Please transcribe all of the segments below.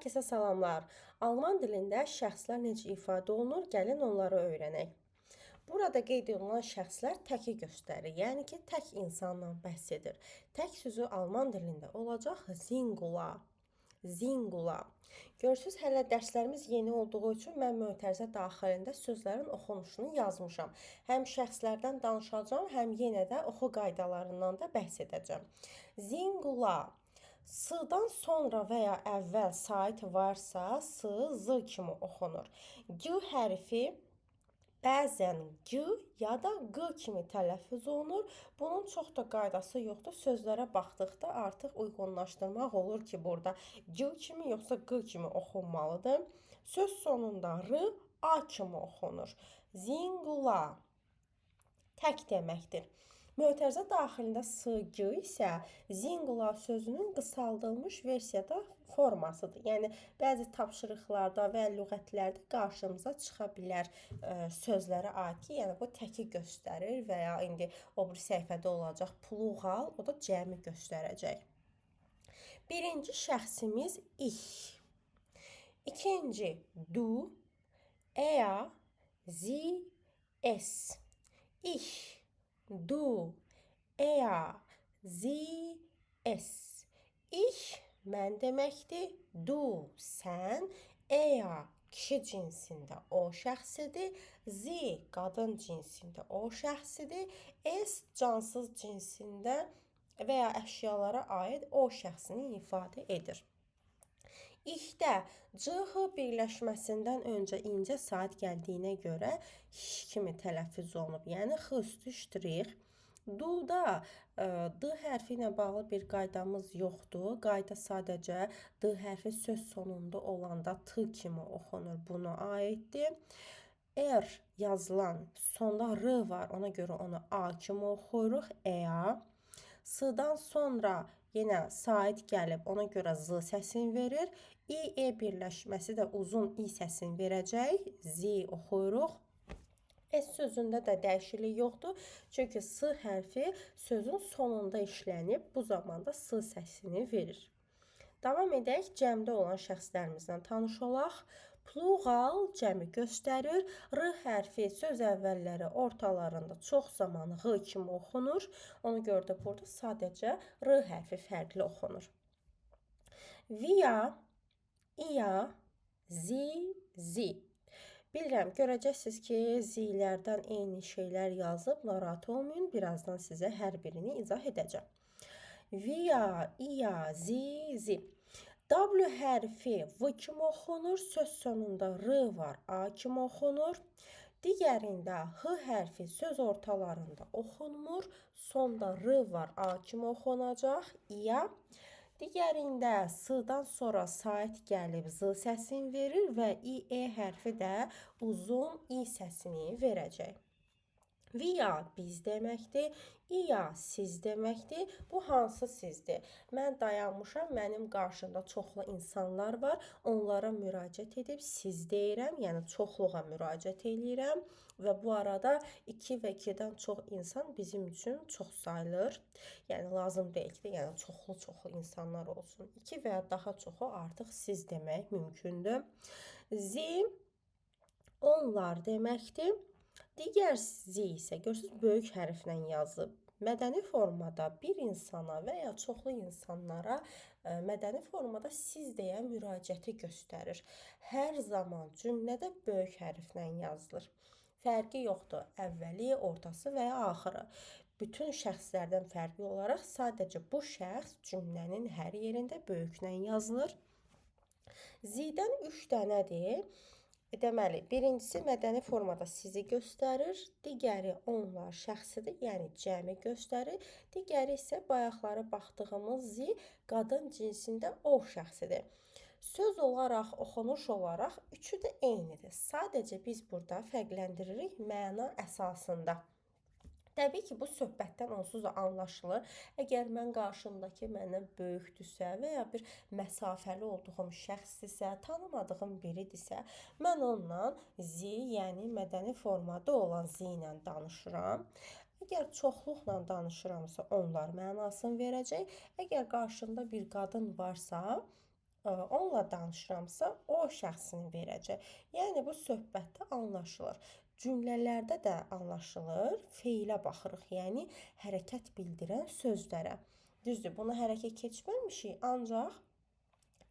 Hər kəsə salamlar. Alman dilində şəxslər necə ifadə olunur? Gəlin onları öyrənək. Burada qeyd olunan şəxslər təki göstərir. Yəni ki, tək insandan bəhs edir. Tək sözü alman dilində olacaq Singular. Singular. Görürsüz, hələ dərslərimiz yeni olduğu üçün mən mötərizə daxilində sözlərin oxunuşunu yazmışam. Həm şəxslərdən danışacağam, həm yenə də oxu qaydalarından da bəhs edəcəm. Singular. S-dan sonra və ya əvvəl sait varsa, s, z kimi oxunur. G hərfi bəzən g ya da g kimi tələffüz olunur. Bunun çox da qaydası yoxdur. Sözlərə baxdıqda artıq uyğunlaşdırmaq olur ki, burada g kimi yoxsa g kimi oxunmalıdır. Söz sonunda r, a kimi oxunur. Singular tək deməkdir. Mötərizə daxilində s-g isə singular sözünün qısaldılmış versiyada formasıdır. Yəni, bəzi tapşırıqlarda və lüğətlərdə qarşımıza çıxa bilər sözlərə aid ki, yəni bu təki göstərir və ya indi o bir səhifədə olacaq plural, o da cəmi göstərəcək. Birinci şəxsimiz ich. İkinci du, er, sie, es. Ich, du, er, sie, es. Ich mən deməkdir, du sən, er kişi cinsində o şəxsidir, sie qadın cinsində o şəxsidir, es cansız cinsində və ya əşyalara aid o şəxsini ifadə edir. İşdə c-h birləşməsindən öncə incə saat gəldiyinə görə ş kimi tələffüz olunub. Yəni x üstü ştrix. Du-da d hərfi ilə bağlı bir qaydamız yoxdur. Qayda sadəcə d hərfi söz sonunda olanda t kimi oxunur. Buna aiddir. Er yazılan sonda r var. Ona görə onu a kimi oxuyuruq. Ea. S-dan sonra yenə sait gəlib, ona görə z səsini verir. İ-e birləşməsi də uzun i səsini verəcək. Z oxuyuruq. S sözündə də dəyişiklik yoxdur. Çünki s hərfi sözün sonunda işlənib. Bu zamanda s səsini verir. Davam edək, cəmdə olan şəxslərimizdən tanış olaq. Plural cəmi göstərir. R hərfi söz əvvəlləri ortalarında çox zaman h kimi oxunur. Ona görə də burada sadəcə r hərfi fərqli oxunur. Wir, ihr, sie, zi. Bilirəm, görəcəksiniz ki, zilərdən eyni şeylər yazıb, narahat olmayın. Birazdan sizə hər birini izah edəcəm. Wir, ihr, sie, zi. W hərfi v kimi oxunur, söz sonunda r var, a kimi oxunur. Digərində h hərfi söz ortalarında oxunmur, sonda r var, a kimi oxunacaq, ia. Digərində s-dan sonra sait gəlib z səsini verir və i-e hərfi də uzun i səsini verəcək. Wir biz deməkdir, ihr siz deməkdir. Bu hansı sizdir? Mən dayanmışam, mənim qarşımda çoxlu insanlar var. Onlara müraciət edib siz deyirəm, yəni çoxluğa müraciət edirəm. Və bu arada 2 və 2-dən çox insan bizim üçün çox sayılır. Yəni lazım deyil ki, yəni çoxlu insanlar olsun. 2 və ya daha çoxu artıq siz demək mümkündür. Sie onlar deməkdir. Digər zi isə görürsünüz böyük hərflə yazıb. Mədəni formada bir insana və ya çoxlu insanlara mədəni formada siz deyə müraciəti göstərir. Hər zaman cümlədə böyük hərflə yazılır. Fərqi yoxdur, əvvəli, ortası və ya axırı. Bütün şəxslərdən fərqli olaraq sadəcə bu şəxs cümlənin hər yerində böyüklə yazılır. Zidən 3 dənədir. Deməli, birincisi mədəni formada sizi göstərir, digəri onlar şəxsidir, yəni cəmi göstərir, digəri isə bayaqları baxdığımız zi qadın cinsində o şəxsidir. Söz olaraq, oxunuş olaraq üçü də eynidir. Sadəcə biz burada fərqləndiririk məna əsasında. Təbii ki, bu söhbətdən onsuz da anlaşılır. Əgər mən qarşımdakı məndən böyükdürsə və ya bir məsafəli olduğum şəxsdirsə, tanımadığım biridirsə, mən onunla zi, yəni mədəni formada olan zi ilə danışıram. Əgər çoxluqla danışıramsa, onlar mənasını verəcək. Əgər qarşımda bir qadın varsa, onunla danışıramsa, o şəxsini verəcək. Yəni bu söhbətdə anlaşılır. Cümlələrdə də anlaşılır. Feilə baxırıq, yəni hərəkət bildirən sözlərə. Düzdür, bunu hərəkət keçməmişik, ancaq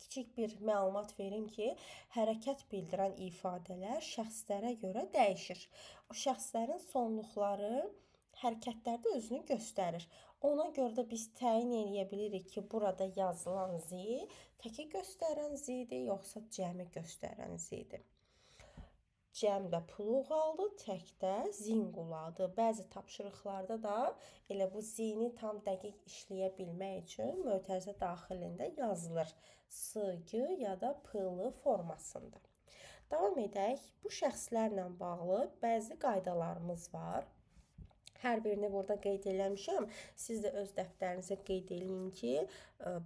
kiçik bir məlumat verim ki, hərəkət bildirən ifadələr şəxslərə görə dəyişir. O şəxslərin sonluqları hərəkətlərdə özünü göstərir. Ona görə də biz təyin edə bilirik ki, burada yazılan zi təki göstərən zidir, yoxsa cəmi göstərən zidir. Cəmdə pluğaldı, təkdə zinguladı. Bəzi tapşırıqlarda da elə bu zini tam dəqiq işləyə bilmək üçün mötərizə daxilində yazılır. S-gı ya da p-lı formasında. Davam edək. Bu şəxslərlə bağlı bəzi qaydalarımız var. Hər birini burada qeyd eləmişəm. Siz də öz dəftərinizə qeyd eləyin ki,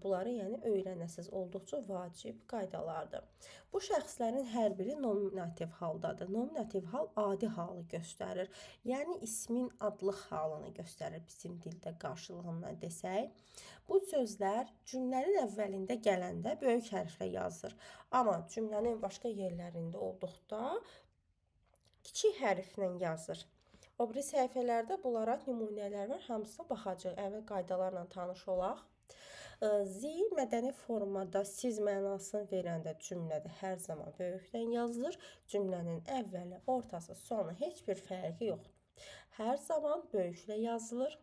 bunları yəni öyrənəsiz. Olduqca vacib qaydalardır. Bu şəxslərin hər biri nominativ haldadır. Nominativ hal adi halı göstərir. Yəni ismin adlıq halını göstərir bizim dildə qarşılığında desək. Bu sözlər cümlənin əvvəlində gələndə böyük hərflə yazılır. Amma cümlənin başqa yerlərində olduqda kiçik hərflə yazılır. O biri səhifələrdə bunlara nümunələr var. Hamısına baxacağıq. Əvvəl qaydalarla tanış olaq. Zi mədəni formada siz mənasını verəndə cümlədə hər zaman böyükdən yazılır. Cümlənin əvvəli, ortası, sonu heç bir fərqi yoxdur. Hər zaman böyüklə yazılır.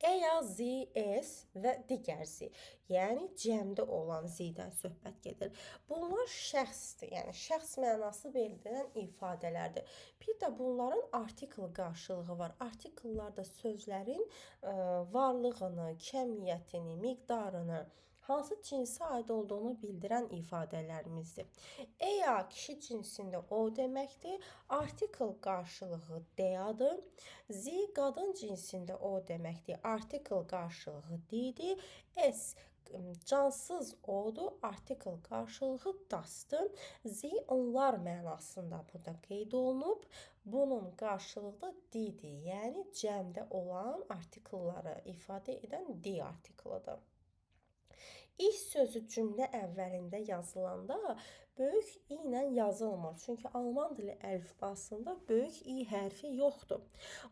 E-ya, zi, es və digər zi. Yəni cəmdə olan zidən söhbət gedir. Bunlar şəxsdir. Yəni şəxs mənası bildirən ifadələrdir. Bir də bunların artikl qarşılığı var. Artikllarda sözlərin varlığını, kəmiyyətini, miqdarını, hansı cinsə aid olduğunu bildirən ifadələrimizdir. E-ya kişi cinsində o deməkdir. Artikl qarşılığı deyadır. Zi qadın cinsində o deməkdir. Artikl qarşılığı didir. Es cansız odur. Artikl qarşılığı dasdır. Zi onlar mənasında burada qeyd olunub. Bunun qarşılığı da didir. Yəni cəmdə olan artiklları ifadə edən di artiklıdır. İş sözü cümlə əvvəlində yazılanda böyük i ilə yazılmır. Çünki alman dili əlifbasında böyük i hərfi yoxdur.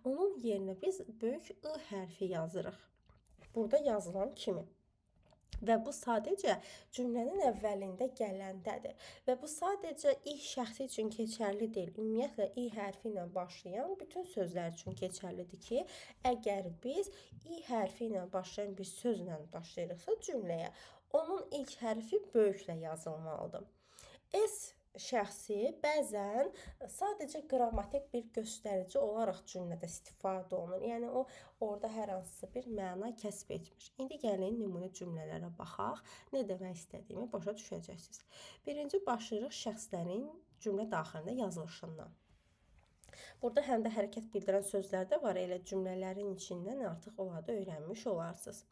Onun yerinə biz böyük i hərfi yazırıq. Burada yazılan kimi. Və bu sadəcə cümlənin əvvəlində gələndədir. Və bu sadəcə i şəxsi üçün keçərli deyil. Ümumiyyətlə i hərfi ilə başlayan bütün sözlər üçün keçərlidir ki, əgər biz i hərfi ilə başlayan bir sözlə başlayırıqsa cümləyə, onun ilk hərfi böyüklə yazılmalıdır. Es şəxsi bəzən sadəcə qrammatik bir göstərici olaraq cümlədə istifadə olunur. Yəni o orada hər hansı bir məna kəsb etmir. İndi gəlin nümunə cümlələrə baxaq. Nə demək istədiyimi başa düşəcəksiniz. Birinci başlayırıq şəxslərin cümlə daxilində yazılışından. Burada həm də hərəkət bildirən sözlər də var. Elə cümlələrin içindən artıq onları da öyrənmiş olarsınız.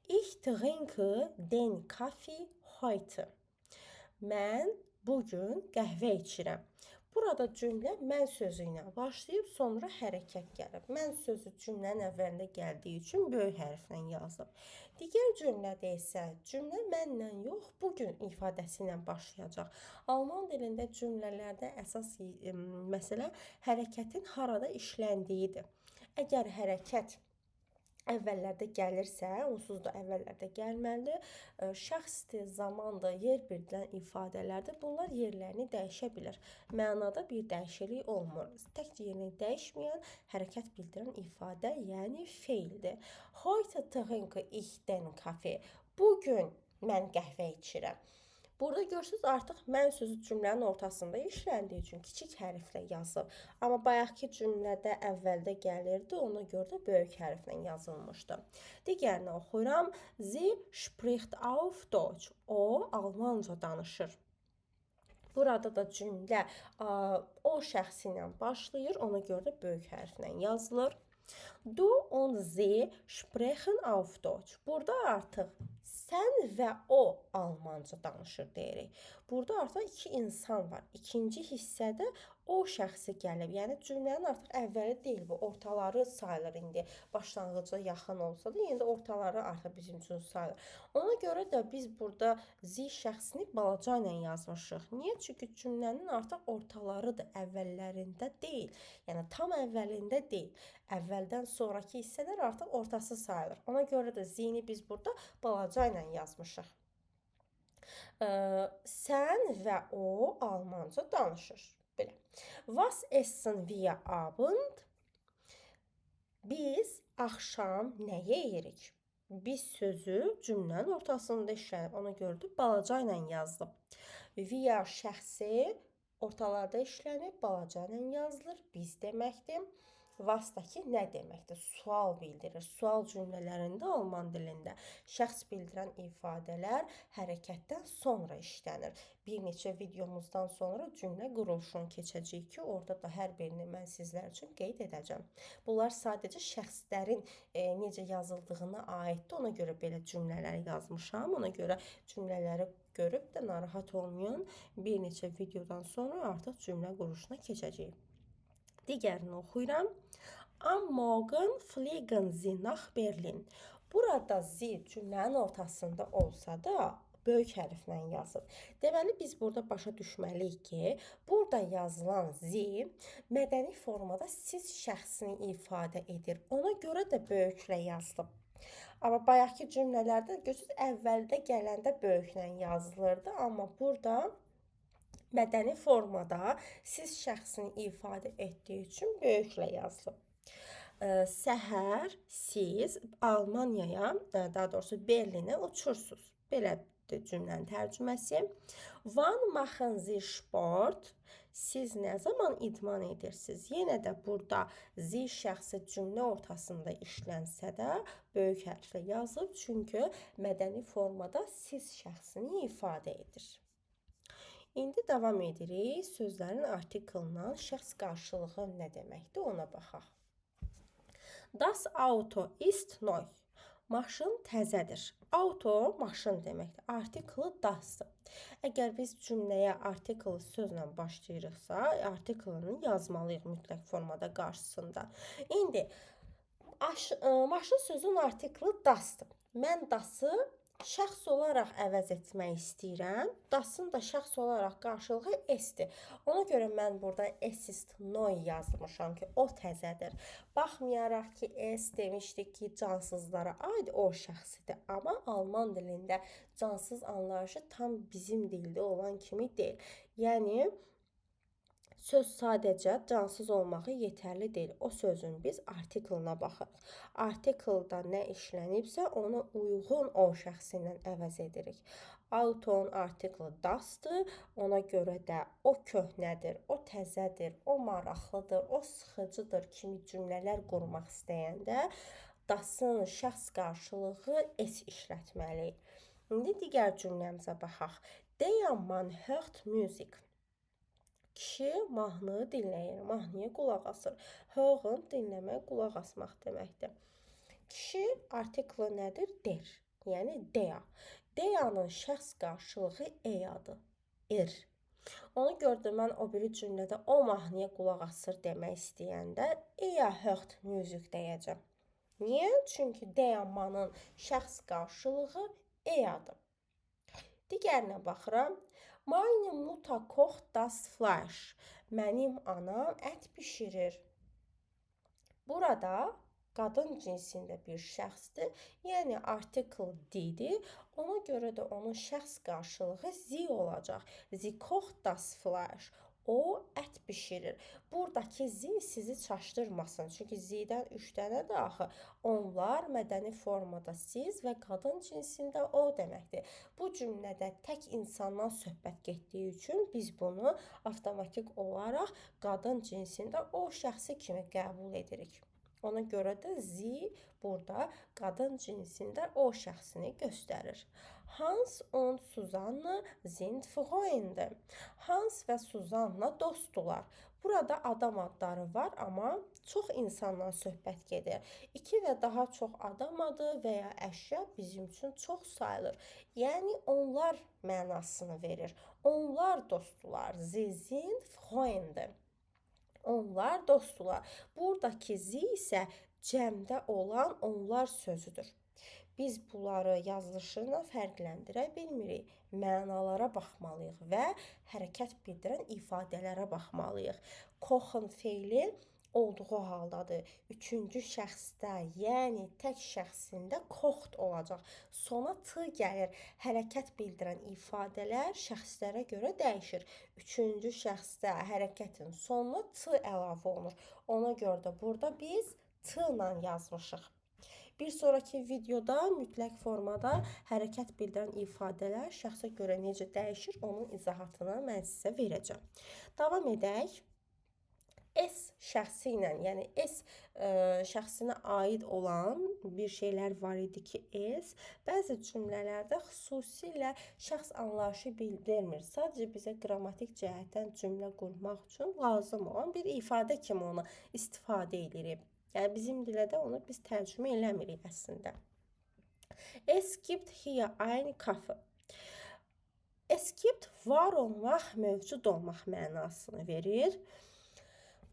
Ich trinke den Kaffee heute. Mən bugün qəhvə içirəm. Burada cümlə mən sözü ilə başlayıb, sonra hərəkət gəlib. Mən sözü cümlənin əvvəlində gəldiyi üçün böyük hərflə yazılıb. Digər cümlədə isə cümlə mənlə yox, bugün ifadəsi ilə başlayacaq. Alman dilində cümlələrdə əsas məsələ hərəkətin harada işləndiyidir. Əgər hərəkət əvvəllərdə gəlirsə, onsuz da əvvəllərdə gəlməlidir. Şəxsdir, zamandır, yer bildirilən ifadələrdə bunlar yerlərini dəyişə bilir. Mənada bir dəyişiklik olmur. Tək yerini dəyişməyən hərəkət bildirən ifadə, yəni feildir. Heute trinke ich den Kaffee. Bugün mən qəhvə içirəm. Burada görürsünüz artıq mən sözü cümlənin ortasında işləndiyi üçün kiçik hərflə yazılıb. Amma bayaqki cümlədə əvvəldə gəlirdi, ona görə də böyük hərflə yazılmışdı. Digərini oxuyuram. Sie spricht auf Deutsch. O almanca danışır. Burada da cümlə o şəxsi ilə başlayır, ona görə də böyük hərflə yazılır. Du und sie sprechen auf Deutsch. Burada artıq sən və o almanca danışır deyirik. Burada artıq iki insan var. İkinci hissədə o şəxsi gəlib. Yəni cümlənin artıq əvvəli deyil bu, ortaları sayılır indi. Başlanğıca yaxın olsa da, yenə də ortaları artıq bizim üçün sayılır. Ona görə də biz burada zi şəxsini balaca ilə yazmışıq. Niyə? Çünki cümlənin artıq ortalarıdır, əvvəllərində deyil. Yəni tam əvvəlində deyil. Əvvəldən sonraki hissələr artıq ortası sayılır. Ona görə də zini biz burada balaca ilə yazmışıq. Sən və o almanca danışır. Belə. Was essen wir Abend? Biz axşam nə yeyirik? Biz sözü cümlənin ortasında işlənib. Ona görə də balaca ilə yazdım. Wir şəxsi ortalarda işlənib, balaca ilə yazılır. Biz deməkdir. Vasdakı nə deməkdir? Sual bildirir. Sual cümlələrində alman dilində şəxs bildirən ifadələr hərəkətdən sonra işlənir. Bir neçə videomuzdan sonra cümlə quruluşunu keçəcəyik ki, orada da hər birini mən sizlər üçün qeyd edəcəm. Bunlar sadəcə şəxslərin necə yazıldığına aiddir. Ona görə belə cümlələri yazmışam. Ona görə cümlələri görüb də narahat olmayan bir neçə videodan sonra artıq cümlə quruluşuna keçəcəyik. Digərini oxuyuram. Am Morgen fliegen Sie nach Berlin. Burada zi cümlənin ortasında olsa da böyük hərflə yazıb. Deməli biz burada başa düşməliyik ki, burada yazılan zi mədəni formada siz şəxsini ifadə edir. Ona görə də böyüklə yazılıb. Amma bayaqki cümlələrdə görürsünüz əvvəldə gələndə böyüklə yazılırdı, amma burada mədəni formada siz şəxsini ifadə etdiyi üçün böyüklə yazılıb. Səhər siz Almaniyaya, daha doğrusu Berlinə uçursunuz. Belədir cümlənin tərcüməsi. Wann machen Sie Sport? Siz nə zaman idman edirsiniz? Yenə də burada zi şəxsi cümlə ortasında işlənsə də böyük hərflə yazılıb, çünki mədəni formada siz şəxsini ifadə edir. İndi davam edirik. Sözlərin artiklından şəxs qarşılığı nə deməkdir, ona baxaq. Das Auto ist neu. Maşın təzədir. Auto maşın deməkdir. Artiklı dasdır. Əgər biz cümləyə artiklı sözlə başlayırıqsa, artiklını yazmalıyıq mütləq formada qarşısında. İndi maşın sözün artiklı dasdır. Mən dası şəxs olaraq əvəz etmək istəyirəm. Dasın da şəxs olaraq qarşılığı esdir. Ona görə mən burada es ist neu yazmışam ki, o təzədir. Baxmayaraq ki, es demişdik ki, cansızlara aid o şəxsidir. Amma alman dilində cansız anlayışı tam bizim dildə olan kimi deyil. Yəni, söz sadəcə cansız olmağı yetərli deyil. O sözün biz artiklına baxırıq. Artiklda nə işlənibsə, ona uyğun o şəxsi ilə əvəz edirik. Autonun artiklı dasdır. Ona görə də o köhnədir, o təzədir, o maraqlıdır, o sıxıcıdır kimi cümlələr qurmaq istəyəndə dasın şəxs qarşılığı es işlətməliyik. İndi digər cümləmizə baxaq. Der Mann hört Musik. Kişi mahnı dinləyir, mahnıya qulaq asır. Hören dinləmək, qulaq asmaq deməkdir. Kişi artiklı nədir? Der. Yəni der. Der'ın şəxs qarşılığı er-adır. Er. Ona görə də mən o biri cümlədə o mahnıya qulaq asır demək istəyəndə er hört Musik deyəcəm. Niyə? Çünki der Mann'ın şəxs qarşılığı er-adır. Digərinə baxıram. Meine Mutter kocht das Fleisch. Mənim anam ət bişirir. Burada qadın cinsində bir şəxsdir, yəni artikl didir. Ona görə də onun şəxs qarşılığı zi olacaq. Sie kocht das Fleisch. O ət bişirir. Buradakı zi sizi çaşdırmasın. Çünki zidən 3 dənə də axı. Onlar mədəni formada siz və qadın cinsində o deməkdir. Bu cümlədə tək insandan söhbət getdiyi üçün biz bunu avtomatik olaraq qadın cinsində o şəxsi kimi qəbul edirik. Ona görə də zi burada qadın cinsində o şəxsini göstərir. Hans und Susanne sind Freunde. Hans və Susanna dostdular. Burada adam adları var, amma çox insandan söhbət gedir. 2 və daha çox adam adı və ya əşya bizim üçün çox sayılır. Yəni onlar mənasını verir. Onlar dostdular. Sie sind Freunde. Onlar dostdular. Buradakı zi isə cəmdə olan onlar sözüdür. Biz bunları yazılışıyla fərqləndirə bilmirik. Mənalara baxmalıyıq və hərəkət bildirən ifadələrə baxmalıyıq. Koxun feili olduğu haldadır. Üçüncü şəxsdə, yəni tək şəxsində koxt olacaq. Sona t gəlir. Hərəkət bildirən ifadələr şəxslərə görə dəyişir. Üçüncü şəxsdə hərəkətin sonuna t əlavə olunur. Ona görə də burada biz t ilə yazmışıq. Bir sonraki videoda mütləq formada hərəkət bildirən ifadələr şəxsə görə necə dəyişir, onun izahatını mən sizə verəcəm. Davam edək. S şəxsi ilə, yəni S şəxsinə aid olan bir şeylər var idi ki, S bəzi cümlələrdə xüsusilə şəxs anlayışı bildirmir. Sadəcə bizə qrammatik cəhətdən cümlə qurmaq üçün lazım olan bir ifadə kimi onu istifadə edirik. Yəni bizim dilə də onu biz tərcümə eləmirik əslində. Es gibt hier ein Kaffee. Es gibt var olmaq, mövcud olmaq mənasını verir.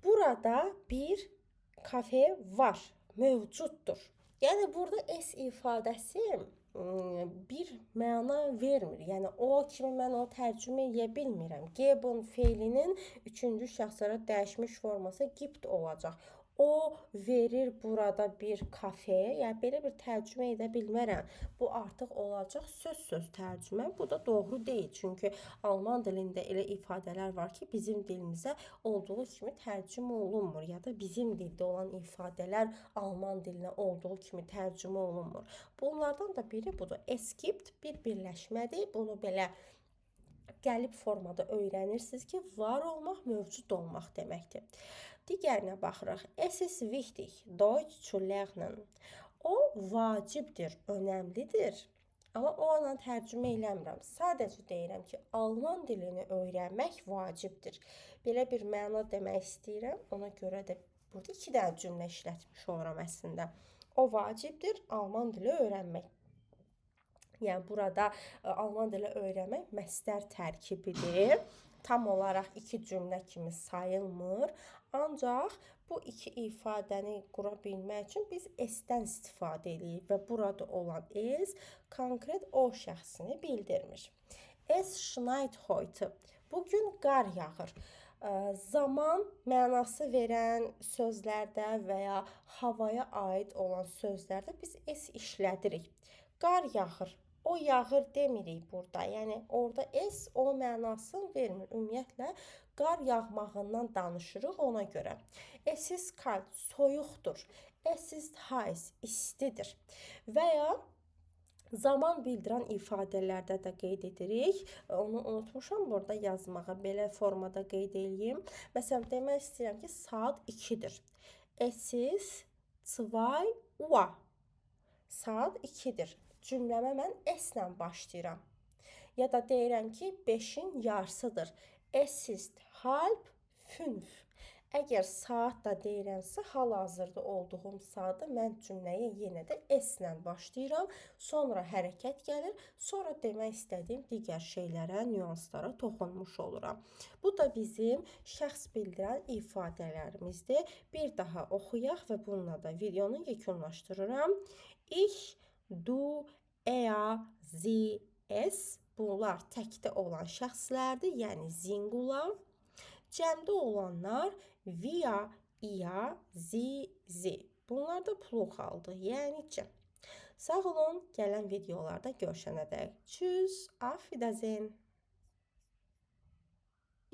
Burada bir kafe var, mövcuddur. Yəni burada es ifadəsi bir məna vermir. Yəni o kimi mən o tərcümə edə bilmirəm. Geben feilinin üçüncü şəxslərə dəyişmiş forması gibt olacaq. O verir burada bir kafe. Yəni belə bir tərcümə edə bilmərəm. Bu artıq olacaq söz tərcümə. Bu da doğru deyil. Çünki alman dilində elə ifadələr var ki, bizim dilimizə olduğu kimi tərcümə olunmur. Ya da bizim dildə olan ifadələr alman dilinə olduğu kimi tərcümə olunmur. Bunlardan da biri budur. Es gibt bir birləşmədir. Bunu belə gəlib formada öyrənirsiniz ki, var olmaq, mövcud olmaq deməkdir. Digərinə baxırıq. Es ist wichtig, Deutsch zu lernen. O vacibdir, önəmlidir. Amma o ilə tərcümə eləmirəm. Sadəcə deyirəm ki, alman dilini öyrənmək vacibdir. Belə bir məna demək istəyirəm. Ona görə də burada 2 dənə cümlə işlətmiş oluram əslində. O vacibdir, alman dili öyrənmək. Yəni burada alman dili öyrənmək məsdər tərkibidir. Tam olaraq 2 cümlə kimi sayılmır. Ancaq bu 2 ifadəni qura bilmək üçün biz S-dən istifadə edirik və burada olan S konkret o şəxsini bildirmir. Es schneit heute. Bugün qar yağır. Zaman mənası verən sözlərdə və ya havaya aid olan sözlərdə biz S işlədirik. Qar yağır. O yağır demirik burada. Yəni orada S o mənasını vermir. Ümumiyyətlə qar yağmağından danışırıq ona görə. Es ist kalt, soyuqdur. Es ist heiß, istidir. Və ya zaman bildirən ifadələrdə də qeyd edirik. Onu unutmuşam burada yazmağa. Belə formada qeyd edeyim. Məsələn, demək istəyirəm ki, saat 2-dir. Es ist 2 Uhr. Saat 2-dir. Cümləmə mən S-lə başlayıram. Ya da deyirəm ki, 5-in yarısıdır. Es ist 4:30. Əgər saat da deyirəmsə, hal-hazırda olduğum saatda mən cümləyə yenə də S-lə başlayıram. Sonra hərəkət gəlir. Sonra demək istədiyim digər şeylərə, nüanslara toxunmuş oluram. Bu da bizim şəxs bildirən ifadələrimizdir. Bir daha oxuyaq və bununla da videonu yekunlaşdırıram. Ich, du, er, sie, es. Bunlar təkdə olan şəxslərdir, yəni singular. Cəmdə olanlar wir, ihr, sie, sie. Bunlar da plural-dır, yəni cəm. Sağ olun, gələn videolarda görüşənədək. Tschüss, auf Wiedersehen.